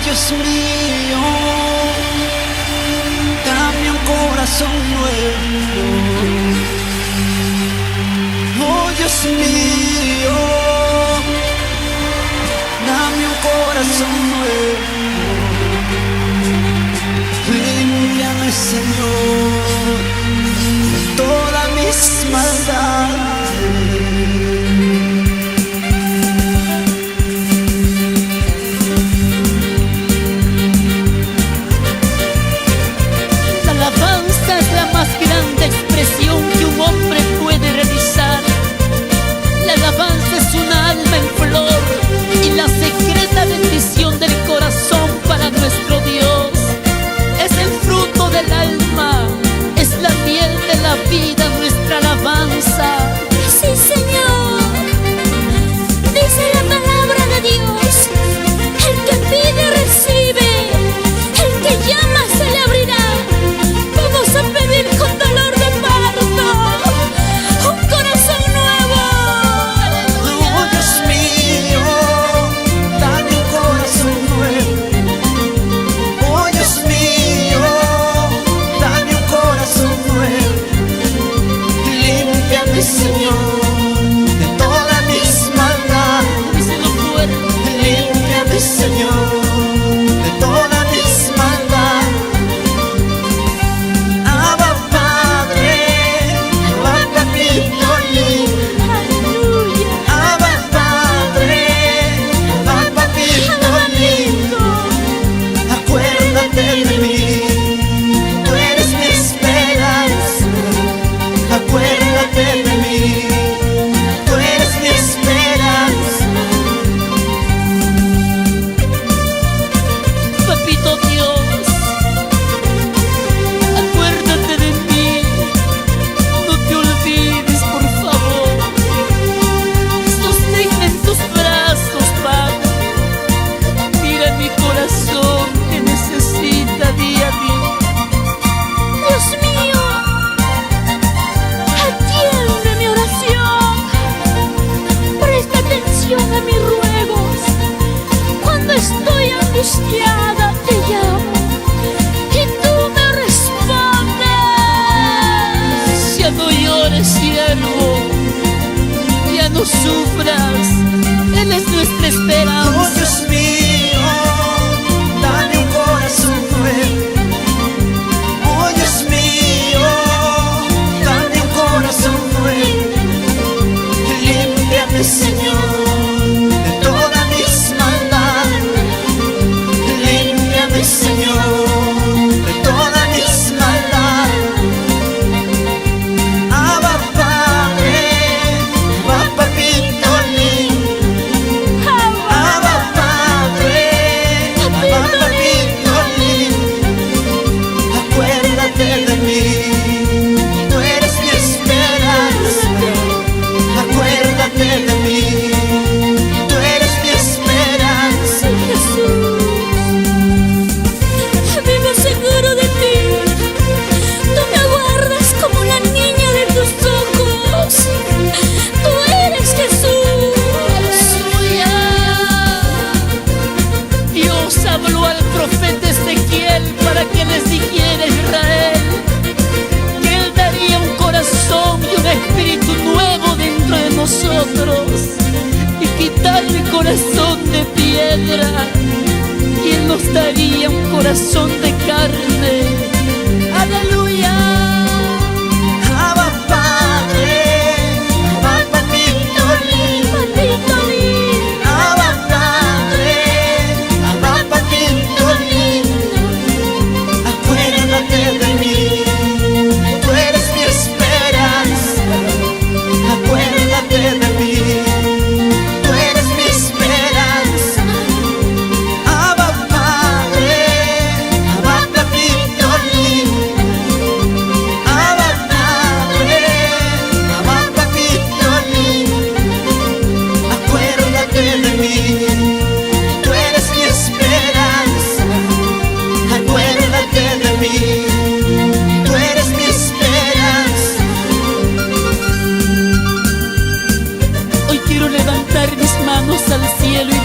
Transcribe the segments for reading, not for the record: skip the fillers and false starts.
Dios mío, dame un corazón nuevo. Oh Dios mío, dame un corazón nuevo. Límpiame, Señor, de todas mis maldades. Que un hombre puede realizar. La alabanza es un alma en flor y la secreta bendición del corazón para nuestro Dios. Es el fruto del alma, es la miel de la vida, nuestra alabanza. Sí, Señor, dice la palabra de Dios: el que pide recibe, el que llama se le abrirá. Vamos a pedir con dolor de parto un corazón nuevo. Oh Dios mío, dame un corazón nuevo. Oh Dios mío, dame un corazón nuevo. Límpiame, Señor, de todas mis maldades. Díselo fuerte. Límpiame, Señor, de todas mis maldades. Abba Padre, Abba Papito lindo. Aleluya. Abba Padre, Abba Papito lindo. Acuérdate de mí, tú eres mi esperanza. Acuérdate de mí, tú eres mi esperanza. Papito Dios, acuérdate de mí, no te olvides, por favor. Sosténme en tus brazos, Padre. Mira mi corazón que necesita día a día. Dios mío, atiende mi oración. Presta atención a mis ruegos. Cuando estoy angustiada te llamo y tú me respondes. Ya no llores, siervo, ya no sufras, Él es nuestra Oh esperanza. Dios mío, dame un corazón nuevo. Oh Dios mío, dame un corazón nuevo. Límpiame, Señor, de todas mis maldades. Límpiame, Señor, de todas mis maldades. Abba Padre, Abba Papito lindo. Abba Padre, Abba Papito lindo. Acuérdate de mí, tú eres mi esperanza. Acuérdate de mí, tú eres mi esperanza. Jesús, vivo seguro de ti. Tú me guardas como la niña de tus ojos. Tú eres Jesús. Aleluya. Dios habló al profeta Ezequiel para que les dijera a Israel que Él daría un corazón y un espíritu nuevo dentro de nosotros y quitar el corazón de piedra, y Él nos daría un corazón de carne. Aleluya. Abba Padre, Abba Papito lindo. Papito lindo. Abba Padre, Abba Papito lindo. Acuérdate de mí, tú eres mi esperanza. Acuérdate de mí, tú eres mi esperanza. Abba Padre, Abba Papito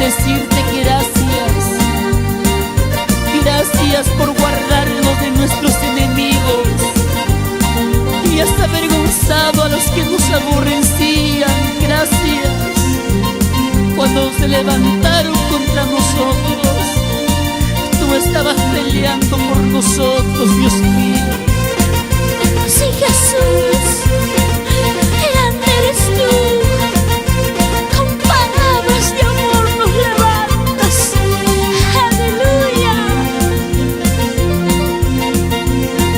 decirte gracias. gracias por guardarnos de nuestros enemigos y has avergonzado a los que nos aborrecían. Gracias. Cuando se levantaron contra nosotros, tú estabas peleando por nosotros, Dios mío. Sí, Jesús, grande eres tú. Con palabras de amor nos levantas. Aleluya.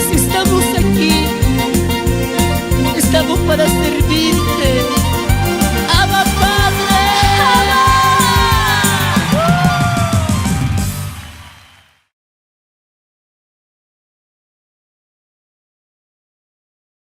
Si estamos aquí, estamos para servir.